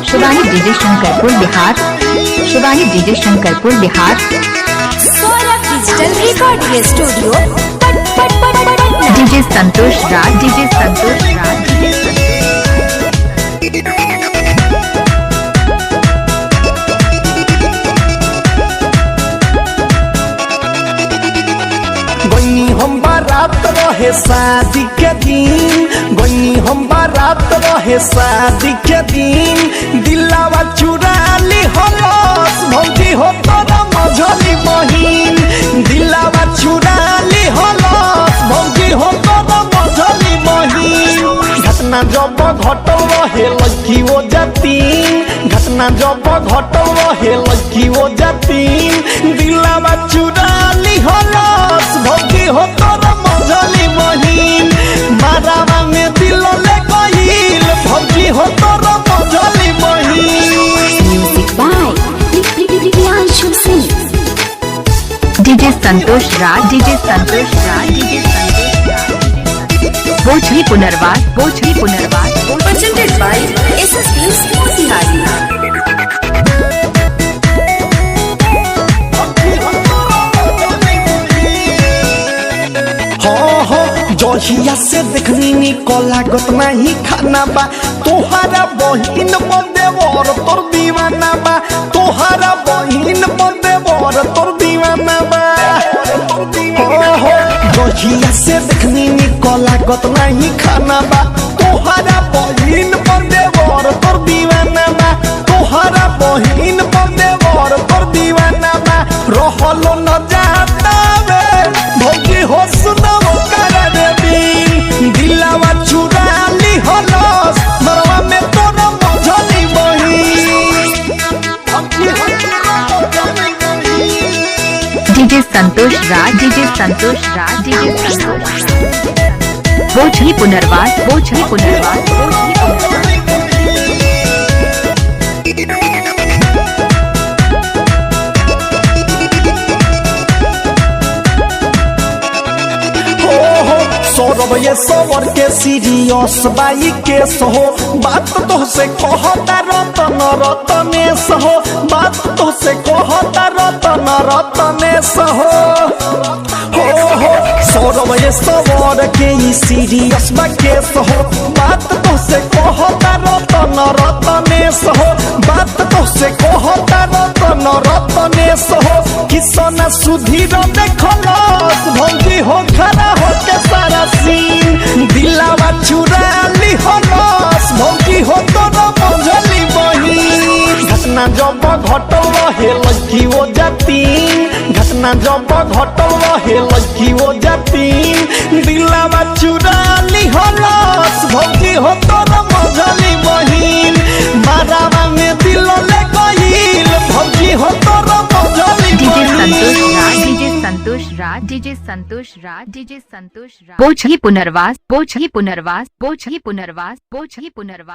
Shivani DJ Shankarpur Bihar. Shivani DJ Shankarpur Bihar. Saurabh digital recording studio DJ Santosh Raj. DJ Santosh Raj. गईनी हम बारात रहे शादी के दिन, गईनी हम बारात रहे शादी के दिन, दिलावा चुरा ली हलस भौजी हो तोरा मझली बहिन, दिलावा चुरा ली हलस भौजी हो तोरा मझली बहिन। घटना जब घटल रहे लड़की वो जातीन, घटना जब घटल रहे लड़की वो जातीन, दिलावा चुरा ली हलस भौजी हो तोरा मझली बहिन, मारावा में दिल ले गईल भौजी हो तोरा मझली बहिन। Music by Priyanshu Singh. DJ Santosh Raj. DJ Santosh Raj. DJ Santosh Raj. Bhojli Punarwas. Bhojli Punarwas. Presented by SSP Motihari. जहिया से देखनी निकोला गत नहीं खाना बा, तोहरा बहिन बदेवर तोर दीवाना बा, तोहरा बहिन बदेवर तोर दीवाना बा। जहिया से देखनी निकोला गत नहीं खाना बा, तोहरा बहिन बदेवर तोर दीवाना बा, तोहरा बहिन बदेवर तोर दीवाना बा। रहलो न जाता वे भौजी हो सुनाओ दिलावा चुरा ली हलस मरवा में तोरा मझली बहिन। DJ Santosh Raj. DJ Santosh Raj. DJ Santosh Raj. Bhojli Punarwas. Bhojli Punarwas. Bhojli पुनर्वास। सौरभ ये सवर के सीरियस बाई के सहो, बात तो से कहता रतन रतनेश हो, बात तो से कहता रतन रतनेश हो। सौरभ ये सवर के सीरियस बा के सहो, बात तो से कहता रतन रतनेश हो, बात तो से कहता रतन रतनेश हो। किसन सुधीर देखलस भौजी हो खरा हो के सारा सीन, दिलावा चुरा ली हलस भौजी हो तोरा मझली बहिन। घटना जब घटल रहे लड़की वो जातीन, घटना जब घटल रहे लड़की वो जातीन, दिलावा चुरा ली हलस भौजी हो तोरा मझली बहिन, मारावा में दिल ले गईल भौजी हो तोरा मझली बहिन। DJ Santosh Raj. DJ Santosh Raj. DJ Santosh Raj. Bhojli Punarwas. Bhojli Punarwas. Bhojli Punarwas. Bhojli पुनर्वास।